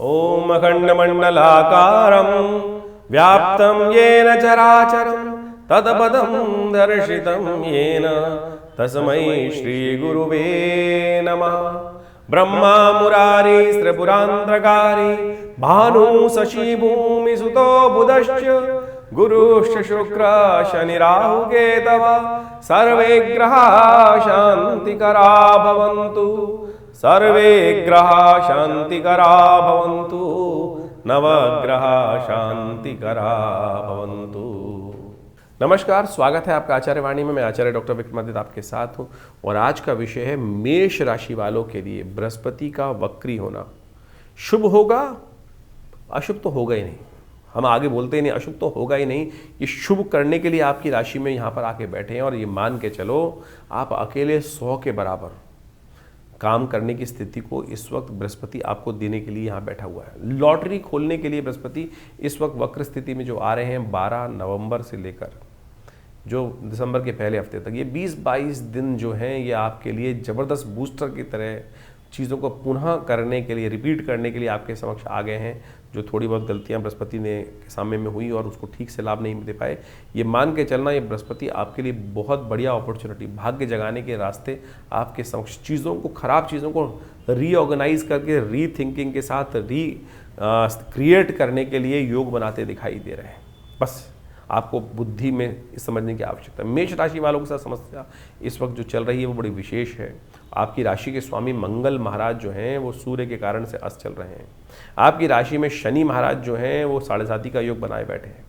ओम अखंडमंडलाकारं व्याप्तं येन चराचरं तत्पदं दर्शितं येन तस्मै श्रीगुरुवे नमः। ब्रह्मा मुरारी त्रिपुरांतकारी भानु शशि भूमिसुतो बुधश्च गुरुश्च शुक्र शनि राहु केतव सर्वे ग्रहा शांतिकरा भवन्तु, सर्वे ग्रहा शांतिकरा भवन्तु, नवग्रह शांतिकरा भवन्तु। नमस्कार, स्वागत है आपका आचार्य वाणी में। मैं आचार्य डॉक्टर विक्रमादित्य आपके साथ हूँ और आज का विषय है मेष राशि वालों के लिए बृहस्पति का वक्री होना शुभ होगा, अशुभ तो होगा ही नहीं। हम आगे बोलते ही नहीं, अशुभ तो होगा ही नहीं। ये शुभ करने के लिए आपकी राशि में यहाँ पर आके बैठे हैं और ये मान के चलो आप अकेले 100 के बराबर काम करने की स्थिति को इस वक्त बृहस्पति आपको देने के लिए यहाँ बैठा हुआ है। लॉटरी खोलने के लिए बृहस्पति इस वक्त वक्र स्थिति में जो आ रहे हैं 12 नवंबर से लेकर जो दिसंबर के पहले हफ्ते तक, ये 20-22 दिन जो हैं ये आपके लिए ज़बरदस्त बूस्टर की तरह चीज़ों को पुनः करने के लिए, रिपीट करने के लिए आपके समक्ष आ गए हैं। जो थोड़ी बहुत गलतियां बृहस्पति ने के सामने में हुई और उसको ठीक से लाभ नहीं दे पाए, ये मान के चलना, ये बृहस्पति आपके लिए बहुत बढ़िया अपॉर्चुनिटी, भाग्य जगाने के रास्ते आपके समक्ष, चीज़ों को, खराब चीज़ों को रीऑर्गेनाइज करके री थिंकिंग के साथ क्रिएट करने के लिए योग बनाते दिखाई दे रहे हैं। बस आपको बुद्धि में समझने की आवश्यकता है। मेष राशि वालों के साथ समस्या इस वक्त जो चल रही है वो बड़ी विशेष है। आपकी राशि के स्वामी मंगल महाराज जो हैं वो सूर्य के कारण से अस्त चल रहे हैं। आपकी राशि में शनि महाराज जो हैं वो 7.5 का योग बनाए बैठे हैं।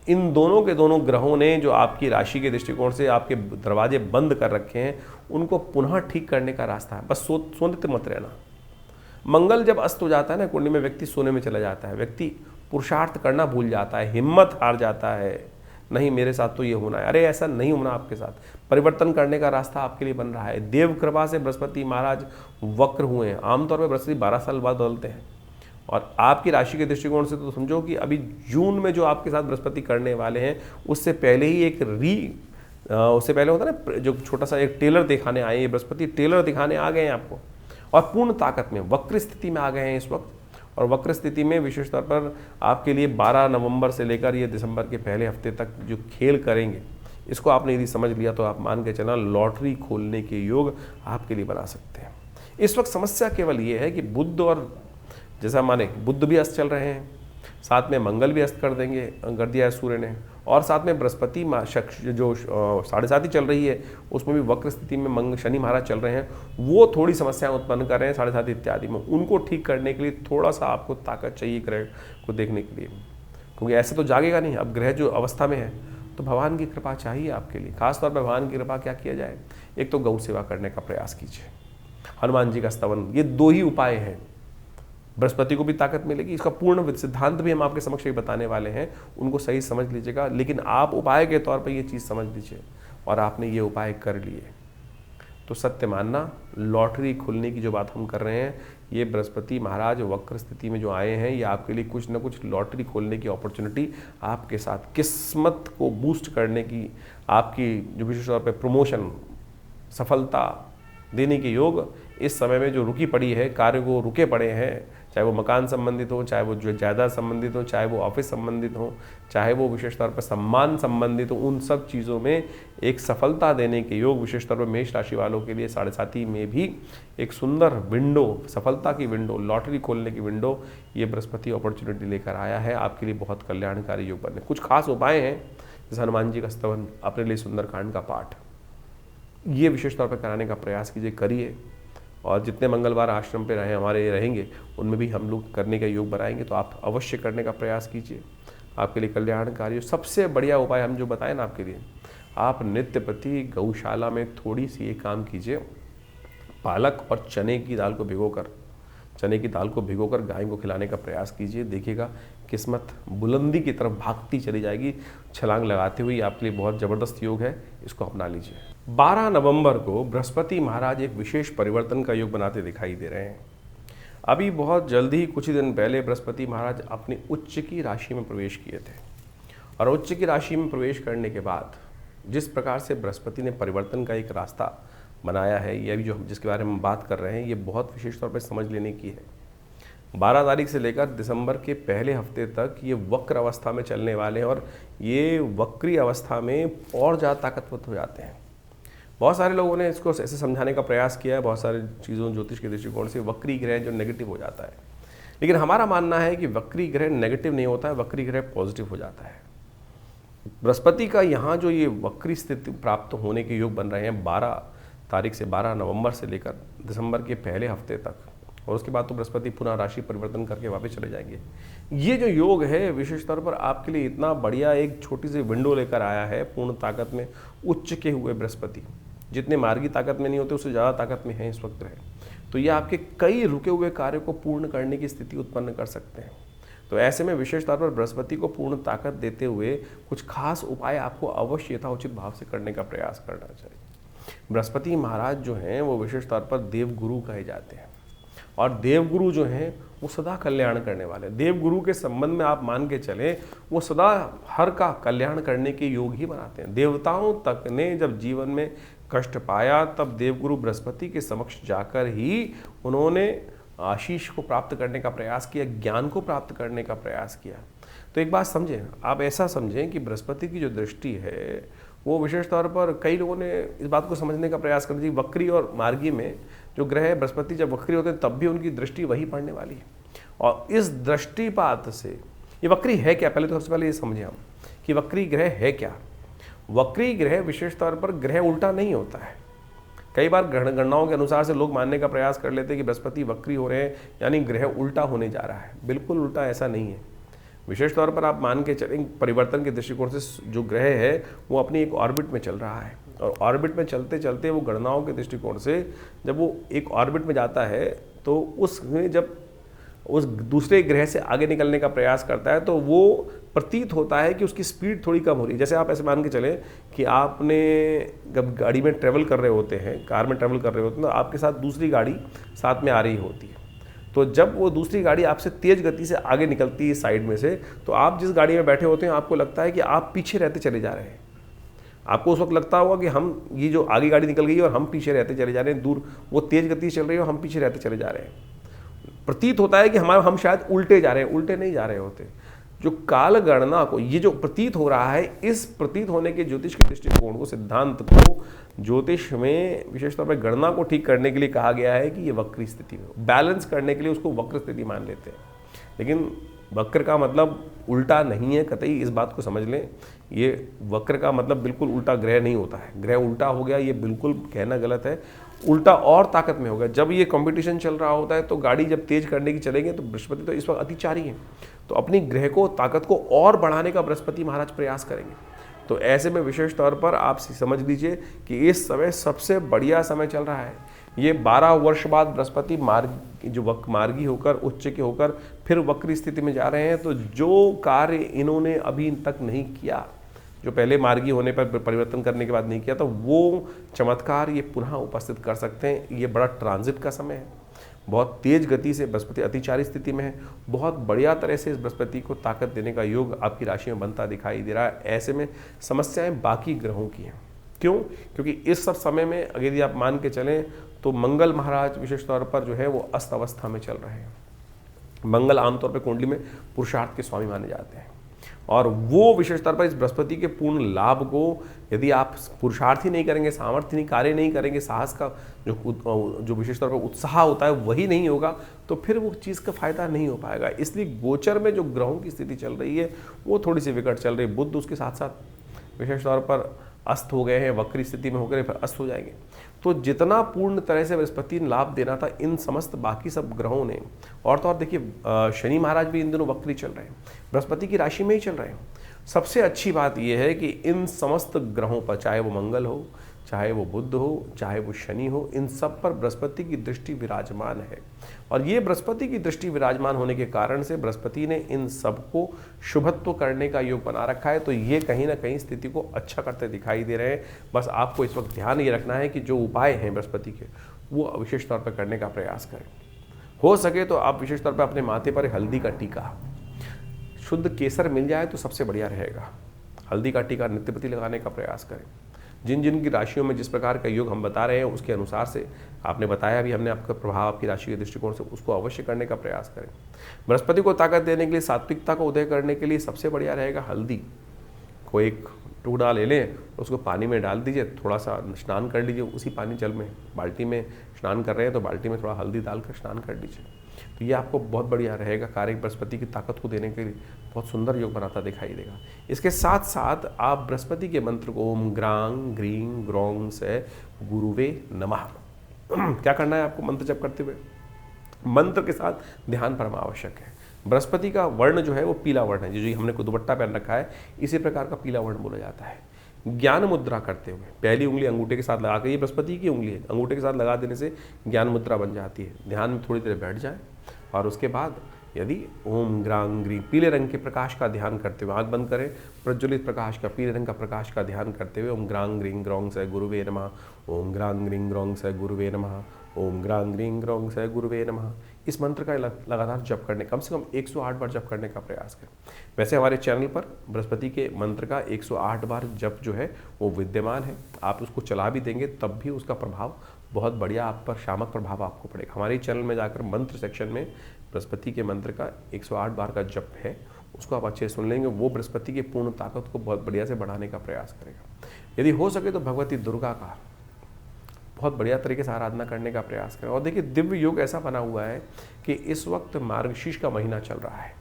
इन दोनों के दोनों ग्रहों ने जो आपकी राशि के दृष्टिकोण से आपके दरवाजे बंद कर रखे हैं उनको पुनः ठीक करने का रास्ता है। बस सोते मत रहना। मंगल जब अस्त हो जाता है ना कुंडली में, व्यक्ति सोने में चला जाता है, व्यक्ति पुरुषार्थ करना भूल जाता है, हिम्मत हार जाता है। नहीं, मेरे साथ तो ये होना है, अरे ऐसा नहीं होना आपके साथ। परिवर्तन करने का रास्ता आपके लिए बन रहा है। देव कृपा से बृहस्पति महाराज वक्र हुए हैं। आमतौर पर बृहस्पति 12 साल बाद बदलते हैं और आपकी राशि के दृष्टिकोण से तो समझो कि अभी जून में जो आपके साथ बृहस्पति करने वाले हैं उससे पहले ही उससे पहले होता है ना, जो छोटा सा एक टेलर दिखाने आए, बृहस्पति टेलर दिखाने आ गए हैं आपको और पूर्ण ताकत में वक्र स्थिति में आ गए हैं इस वक्त। और वक्र स्थिति में विशेष तौर पर आपके लिए 12 नवंबर से लेकर ये दिसंबर के पहले हफ्ते तक जो खेल करेंगे, इसको आपने यदि समझ लिया तो आप मान के चलना लॉटरी खोलने के योग आपके लिए बना सकते हैं। इस वक्त समस्या केवल ये है कि बुध, और जैसा माने बुध भी अस्त चल रहे हैं, साथ में मंगल भी अस्त कर दिया है सूर्य ने, और साथ में बृहस्पति जो 7.5 चल रही है उसमें भी वक्र स्थिति में शनि महाराज चल रहे हैं। वो थोड़ी समस्याएं उत्पन्न कर रहे हैं 7.5 इत्यादि में। उनको ठीक करने के लिए थोड़ा सा आपको ताकत चाहिए ग्रह को देखने के लिए, क्योंकि ऐसे तो जागेगा नहीं। अब ग्रह जो अवस्था में है तो भगवान की कृपा चाहिए आपके लिए। खासतौर पर भगवान की कृपा क्या किया जाए, एक तो गौ सेवा करने का प्रयास कीजिए, हनुमान जी का स्तवन, ये 2 ही उपाय हैं। बृहस्पति को भी ताकत मिलेगी। इसका पूर्ण सिद्धांत भी हम आपके समक्ष बताने वाले हैं, उनको सही समझ लीजिएगा। लेकिन आप उपाय के तौर पर ये चीज़ समझ लीजिए और आपने ये उपाय कर लिए तो सत्य मानना, लॉटरी खुलने की जो बात हम कर रहे हैं, ये बृहस्पति महाराज वक्र स्थिति में जो आए हैं ये आपके लिए कुछ न कुछ लॉटरी खोलने की अपॉर्चुनिटी आपके साथ, किस्मत को बूस्ट करने की, आपकी जो विशेष तौर पर प्रमोशन, सफलता देने के योग इस समय में जो रुकी पड़ी है, कार्य को रुके पड़े हैं, चाहे वो मकान संबंधित हो, चाहे वो जो जायदाद संबंधित हो, चाहे वो ऑफिस संबंधित हो, चाहे वो विशेष तौर पर सम्मान संबंधित हो, उन सब चीज़ों में एक सफलता देने के योग विशेष तौर पर मेष राशि वालों के लिए 7.5 में भी एक सुंदर विंडो, सफलता की विंडो, लॉटरी खोलने की विंडो, ये बृहस्पति अपॉर्चुनिटी लेकर आया है आपके लिए। बहुत कल्याणकारी योग बने। कुछ खास उपाय हैं जैसे हनुमान जी का स्तवन, अपने लिए सुंदरकांड का पाठ, ये विशेष तौर पर कराने का प्रयास कीजिए, करिए। और जितने मंगलवार आश्रम पे रहेंगे उनमें भी हम लोग करने का योग बनाएंगे, तो आप अवश्य करने का प्रयास कीजिए, आपके लिए कल्याणकारी। सबसे बढ़िया उपाय हम जो बताएं ना आपके लिए, आप नित्य प्रति गौशाला में थोड़ी सी ये काम कीजिए, पालक और चने की दाल को भिगोकर गाय को खिलाने का प्रयास कीजिए। देखिएगा किस्मत बुलंदी की तरफ भागती चली जाएगी, छलांग लगाते हुए। आपके लिए बहुत ज़बरदस्त योग है, इसको अपना लीजिए। 12 नवंबर को बृहस्पति महाराज एक विशेष परिवर्तन का योग बनाते दिखाई दे रहे हैं। अभी बहुत जल्दी ही कुछ ही दिन पहले बृहस्पति महाराज अपनी उच्च की राशि में प्रवेश किए थे और उच्च की राशि में प्रवेश करने के बाद जिस प्रकार से बृहस्पति ने परिवर्तन का एक रास्ता बनाया है, यह भी जो जिसके बारे में हम बात कर रहे हैं, ये बहुत विशेष तौर पर समझ लेने की है। 12 तारीख से लेकर दिसंबर के पहले हफ्ते तक ये वक्र अवस्था में चलने वाले हैं और ये वक्री अवस्था में और ज़्यादा ताकतवर हो जाते हैं। बहुत सारे लोगों ने इसको ऐसे समझाने का प्रयास किया है, बहुत सारी चीज़ों ज्योतिष के दृष्टिकोण से वक्री ग्रह जो नेगेटिव हो जाता है, लेकिन हमारा मानना है कि वक्री ग्रह नेगेटिव नहीं होता है, वक्री ग्रह पॉजिटिव हो जाता है। बृहस्पति का यहाँ जो ये वक्री स्थिति प्राप्त होने के योग बन रहे हैं 12 तारीख से 12 नवंबर से लेकर दिसंबर के पहले हफ्ते तक, और उसके बाद तो बृहस्पति पुनः राशि परिवर्तन करके वापस चले जाएंगे। ये जो योग है विशेष तौर पर आपके लिए इतना बढ़िया एक छोटी सी विंडो लेकर आया है पूर्ण ताकत में उच्च के हुए बृहस्पति, जितने मार्गी ताकत में नहीं होते उससे ज़्यादा ताकत में है इस वक्त है। तो ये आपके कई रुके हुए कार्यों को पूर्ण करने की स्थिति उत्पन्न कर सकते हैं। तो ऐसे में विशेष तौर पर बृहस्पति को पूर्ण ताकत देते हुए कुछ खास उपाय आपको अवश्य यथाउचित भाव से करने का प्रयास करना चाहिए। बृहस्पति महाराज जो हैं वो विशेष तौर पर देवगुरु कहे जाते हैं, और देवगुरु जो हैं वो सदा कल्याण करने वाले। देवगुरु के संबंध में आप मान के चलें वो सदा हर का कल्याण करने के योग ही बनाते हैं। देवताओं तक ने जब जीवन में कष्ट पाया तब देवगुरु बृहस्पति के समक्ष जाकर ही उन्होंने आशीष को प्राप्त करने का प्रयास किया, ज्ञान को प्राप्त करने का प्रयास किया। तो एक बात समझें, आप ऐसा समझें कि बृहस्पति की जो दृष्टि है वो विशेष तौर पर कई लोगों ने इस बात को समझने का प्रयास कर दिया, वक्री और मार्गी में जो ग्रह है बृहस्पति जब वक्री होते हैं तब भी उनकी दृष्टि वही पड़ने वाली है। और इस दृष्टिपात से ये वक्री है क्या, पहले तो सबसे पहले ये समझें हम कि वक्री ग्रह है क्या। वक्री ग्रह विशेष तौर पर ग्रह उल्टा नहीं होता है। कई बार गणनाओं के अनुसार से लोग मानने का प्रयास कर लेते हैं कि बृहस्पति वक्री हो रहे हैं यानी ग्रह उल्टा होने जा रहा है। बिल्कुल उल्टा ऐसा नहीं है। विशेष तौर पर आप मान के चलें परिवर्तन के दृष्टिकोण से जो ग्रह है वो अपनी एक ऑर्बिट में चल रहा है, और ऑर्बिट में चलते चलते वो गणनाओं के दृष्टिकोण से जब वो एक ऑर्बिट में जाता है तो उसमें जब उस दूसरे ग्रह से आगे निकलने का प्रयास करता है तो वो प्रतीत होता है कि उसकी स्पीड थोड़ी कम हो रही है। जैसे आप ऐसे मान के चलें कि आपने जब गाड़ी में ट्रेवल कर रहे होते हैं, कार में ट्रेवल कर रहे होते हैं, तो आपके साथ दूसरी गाड़ी साथ में आ रही होती है। तो जब वो दूसरी गाड़ी आपसे तेज़ गति से आगे निकलती है साइड में से, तो आप जिस गाड़ी में बैठे होते हैं आपको लगता है कि आप पीछे रहते चले जा रहे हैं। आपको उस वक्त लगता होगा कि हम ये जो आगे गाड़ी निकल गई है और हम पीछे रहते चले जा रहे हैं, दूर वो तेज़ गति से चल रही है और हम पीछे रहते चले जा रहे हैं। प्रतीत होता है कि हम शायद उल्टे जा रहे हैं, उल्टे नहीं जा रहे होते। जो काल गणना को ये जो प्रतीत हो रहा है, इस प्रतीत होने के ज्योतिष के दृष्टिकोण को, सिद्धांत को ज्योतिष में विशेष तौर पर गणना को ठीक करने के लिए कहा गया है कि ये वक्री स्थिति में बैलेंस करने के लिए उसको वक्र स्थिति मान लेते हैं। लेकिन वक्र का मतलब उल्टा नहीं है, कतई इस बात को समझ लें। ये वक्र का मतलब बिल्कुल उल्टा ग्रह नहीं होता है। ग्रह उल्टा हो गया ये बिल्कुल कहना गलत है। उल्टा और ताकत में होगा। जब ये कंपटीशन चल रहा होता है तो गाड़ी जब तेज करने की चलेंगे तो बृहस्पति तो इस वक्त अतिचारी है, तो अपनी ग्रह को ताकत को और बढ़ाने का बृहस्पति महाराज प्रयास करेंगे। तो ऐसे में विशेष तौर पर आप समझ लीजिए कि इस समय सबसे बढ़िया समय चल रहा है। ये 12 वर्ष बाद बृहस्पति मार्गी होकर उच्च के होकर फिर वक्री स्थिति में जा रहे हैं। तो जो कार्य इन्होंने अभी तक नहीं किया, जो पहले मार्गी होने पर परिवर्तन करने के बाद नहीं किया, तो वो चमत्कार ये पुनः उपस्थित कर सकते हैं। ये बड़ा ट्रांजिट का समय है, बहुत तेज गति से बृहस्पति अतिचारी स्थिति में है। बहुत बढ़िया तरह से इस बृहस्पति को ताकत देने का योग आपकी राशि में बनता दिखाई दे रहा है। ऐसे में समस्याएं बाकी ग्रहों की हैं। क्यों? क्योंकि इस सब समय में यदि आप मान के चलें तो मंगल महाराज विशेष तौर पर जो है वो अस्त अवस्था में चल रहे हैं। मंगल आमतौर पर कुंडली में पुरुषार्थ के स्वामी माने जाते हैं, और वो विशेष तौर पर इस बृहस्पति के पूर्ण लाभ को यदि आप पुरुषार्थ ही नहीं करेंगे, सामर्थ्य नहीं, कार्य नहीं करेंगे, साहस का जो विशेष तौर पर उत्साह होता है वही नहीं होगा, तो फिर वो चीज़ का फायदा नहीं हो पाएगा। इसलिए गोचर में जो ग्रहों की स्थिति चल रही है वो थोड़ी सी विकट चल रही है। बुध उसके साथ साथ विशेष तौर पर अस्त हो गए हैं, वक्री स्थिति में हो गए, फिर अस्त हो जाएंगे। तो जितना पूर्ण तरह से बृहस्पति ने लाभ देना था इन समस्त बाकी सब ग्रहों ने, और तो और देखिए शनि महाराज भी इन दिनों वक्री चल रहे हैं, बृहस्पति की राशि में ही चल रहे हैं। सबसे अच्छी बात यह है कि इन समस्त ग्रहों पर, चाहे वो मंगल हो, चाहे वो बुध हो, चाहे वो शनि हो, इन सब पर बृहस्पति की दृष्टि विराजमान है। और ये बृहस्पति की दृष्टि विराजमान होने के कारण से बृहस्पति ने इन सबको शुभत्व करने का योग बना रखा है। तो ये कहीं ना कहीं स्थिति को अच्छा करते दिखाई दे रहे हैं। बस आपको इस वक्त ध्यान ये रखना है कि जो उपाय हैं बृहस्पति के वो विशेष तौर पर करने का प्रयास करें। हो सके तो आप विशेष तौर पर अपने माथे पर हल्दी का टीका, शुद्ध केसर मिल जाए तो सबसे बढ़िया रहेगा। हल्दी का टीका नित्य प्रति लगाने का प्रयास करें। जिन जिन की राशियों में जिस प्रकार का योग हम बता रहे हैं उसके अनुसार से आपने बताया भी हमने आपका प्रभाव आपकी राशि के दृष्टिकोण से, उसको अवश्य करने का प्रयास करें। बृहस्पति को ताकत देने के लिए, सात्विकता को उदय करने के लिए सबसे बढ़िया रहेगा हल्दी को एक टुकड़ा ले लें, उसको पानी में डाल दीजिए, थोड़ा सा स्नान कर लीजिए उसी पानी जल में। बाल्टी में स्नान कर रहे हैं तो बाल्टी में थोड़ा हल्दी डालकर स्नान कर लीजिए, तो ये आपको बहुत बढ़िया रहेगा। कार्य बृहस्पति की ताकत को देने के लिए बहुत सुंदर योग बनाता दिखाई देगा। इसके साथ साथ आप बृहस्पति के मंत्र को ओम ग्रांग ग्रीं ग्रौं से गुरुवे नमः क्या करना है आपको मंत्र जप करते हुए? मंत्र के साथ ध्यान परम आवश्यक है। बृहस्पति का वर्ण जो है वो पीला वर्ण है, जो हमने को दुपट्टा पहन रखा है इसी प्रकार का पीला वर्ण बोला जाता है। ज्ञान मुद्रा करते हुए पहली उंगली अंगूठे के साथ लगाकर, ये बृहस्पति की उंगली है, अंगूठे के साथ लगा देने से ज्ञान मुद्रा बन जाती है। ध्यान में थोड़ी देर बैठ जाए और उसके बाद यदि ओम ग्रांग ग्रीं पीले रंग के प्रकाश का ध्यान करते हुए आंख बंद करें, प्रज्वलित प्रकाश का, पीले रंग का प्रकाश का ध्यान करते हुए ओम ग्रांग ग्रीं ग्रौं से गुरुवे नमः, ओम ग्रांग ग्रीं ग्रौं से गुरुवे नमः, ओम ग्रांग ग्रीं ग्रौं से गुरुवे नमः, इस मंत्र का लगातार जप करने, कम से कम 108 बार जप करने का प्रयास करें। वैसे हमारे चैनल पर बृहस्पति के मंत्र का 108 बार जप जो है वो विद्यमान है, आप उसको चला भी देंगे तब भी उसका प्रभाव बहुत बढ़िया आप पर शामक प्रभाव आपको पड़ेगा। हमारे चैनल में जाकर मंत्र सेक्शन में बृहस्पति के मंत्र का 108 बार का जप है, उसको आप अच्छे सुन लेंगे, वो बृहस्पति की पूर्ण ताकत को बहुत बढ़िया से बढ़ाने का प्रयास करेगा। यदि हो सके तो भगवती दुर्गा का बहुत बढ़िया तरीके से आराधना करने का प्रयास करें। और देखिए दिव्य योग ऐसा बना हुआ है कि इस वक्त मार्गशीर्ष का महीना चल रहा है।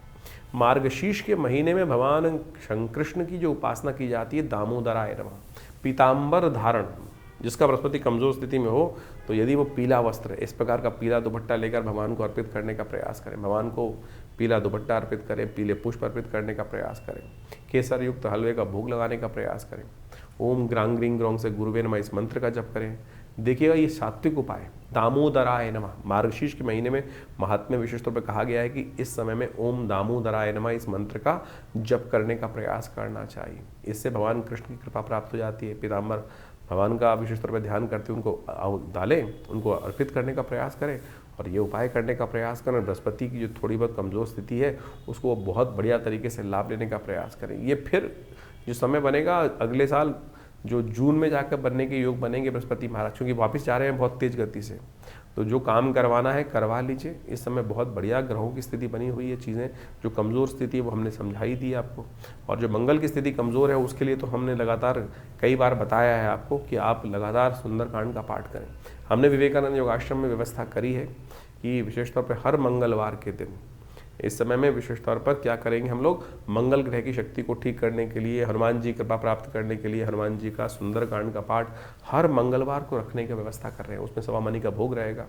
मार्गशीर्ष के महीने में भगवान कृष्ण की जो उपासना की जाती है, दामोदराय नमः, पीताम्बर धारण, जिसका बृहस्पति कमजोर स्थिति में हो तो यदि वो पीला वस्त्र, इस प्रकार का पीला दुपट्टा लेकर भगवान को अर्पित करने का प्रयास करें, भगवान को पीला दुपट्टा अर्पित करें, पीले पुष्प अर्पित करने का प्रयास करें, केसर युक्त हलवे का भोग लगाने का प्रयास करें, ओम ग्रांग ग्रीं ग्रौं से गुरुवे नमः इस मंत्र का जप करें। देखिएगा ये सात्विक उपाय, दामोदराय नमः, मार्गशीर्ष के महीने में महात्म्य विशेष तौर पर कहा गया है कि इस समय में ओम दामोदराय नमः इस मंत्र का जप करने का प्रयास करना चाहिए। इससे भगवान कृष्ण की कृपा प्राप्त हो जाती है। पीताम्बर भगवान का विशेष तौर पर ध्यान करते उनको डालें, उनको अर्पित करने का प्रयास करें और ये उपाय करने का प्रयास करें। बृहस्पति की जो थोड़ी बहुत कमज़ोर स्थिति है उसको बहुत बढ़िया तरीके से लाभ लेने का प्रयास करें। ये फिर जो समय बनेगा अगले साल जो जून में जाकर बनने के योग बनेंगे बृहस्पति महाराज, क्योंकि वापस जा रहे हैं बहुत तेज गति से, तो जो काम करवाना है करवा लीजिए। इस समय बहुत बढ़िया ग्रहों की स्थिति बनी हुई है। चीज़ें जो कमज़ोर स्थिति है वो हमने समझाई दी आपको, और जो मंगल की स्थिति कमज़ोर है उसके लिए तो हमने लगातार कई बार बताया है आपको कि आप लगातार सुंदरकांड का पाठ करें। हमने विवेकानंद योगाश्रम में व्यवस्था करी है कि विशेष तौर पर हर मंगलवार के दिन इस समय में विशेष तौर पर क्या करेंगे, हम लोग मंगल ग्रह की शक्ति को ठीक करने के लिए, हनुमान जी कृपा प्राप्त करने के लिए हनुमान जी का सुंदरकांड का पाठ हर मंगलवार को रखने की व्यवस्था कर रहे हैं। उसमें सवा मनी का भोग रहेगा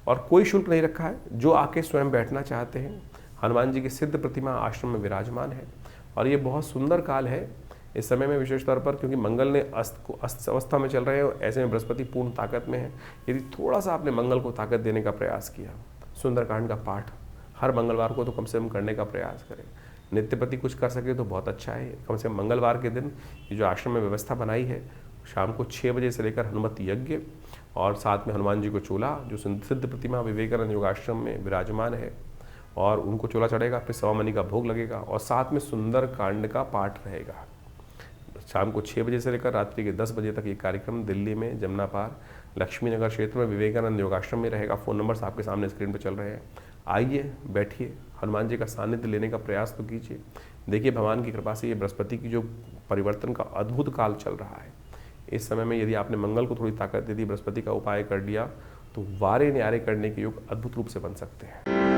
और कोई शुल्क नहीं रखा है। जो आके स्वयं बैठना चाहते हैं, हनुमान जी की सिद्ध प्रतिमा आश्रम में विराजमान है और ये बहुत सुंदर काल है इस समय में विशेष तौर पर, क्योंकि मंगल ने अस्त अवस्था में चल रहे हैं, ऐसे में बृहस्पति पूर्ण ताकत में है। यदि थोड़ा सा आपने मंगल को ताकत देने का प्रयास किया, सुंदरकांड का पाठ हर मंगलवार को तो कम से कम करने का प्रयास करें। नित्य प्रति कुछ कर सके तो बहुत अच्छा है। कम से कम मंगलवार के दिन ये जो आश्रम में व्यवस्था बनाई है, शाम को 6 बजे से लेकर हनुमत यज्ञ और साथ में हनुमान जी को चोला, जो सिद्ध प्रतिमा विवेकानंद योगाश्रम में विराजमान है, और उनको चोला चढ़ेगा, फिर सवा मनी का भोग लगेगा और साथ में सुंदर कांड का पाठ रहेगा। शाम को 6 बजे से लेकर रात्रि के 10 बजे तक ये कार्यक्रम दिल्ली में जमुना पार लक्ष्मी नगर क्षेत्र में विवेकानंद योगाश्रम में रहेगा। फ़ोन नंबर्स आपके सामने स्क्रीन पर चल रहे हैं। आइए, बैठिए, हनुमान जी का सानिध्य लेने का प्रयास तो कीजिए। देखिए भगवान की कृपा से ये बृहस्पति की जो परिवर्तन का अद्भुत काल चल रहा है, इस समय में यदि आपने मंगल को थोड़ी ताकत दे दी, बृहस्पति का उपाय कर लिया, तो वारे न्यारे करने के योग अद्भुत रूप से बन सकते हैं।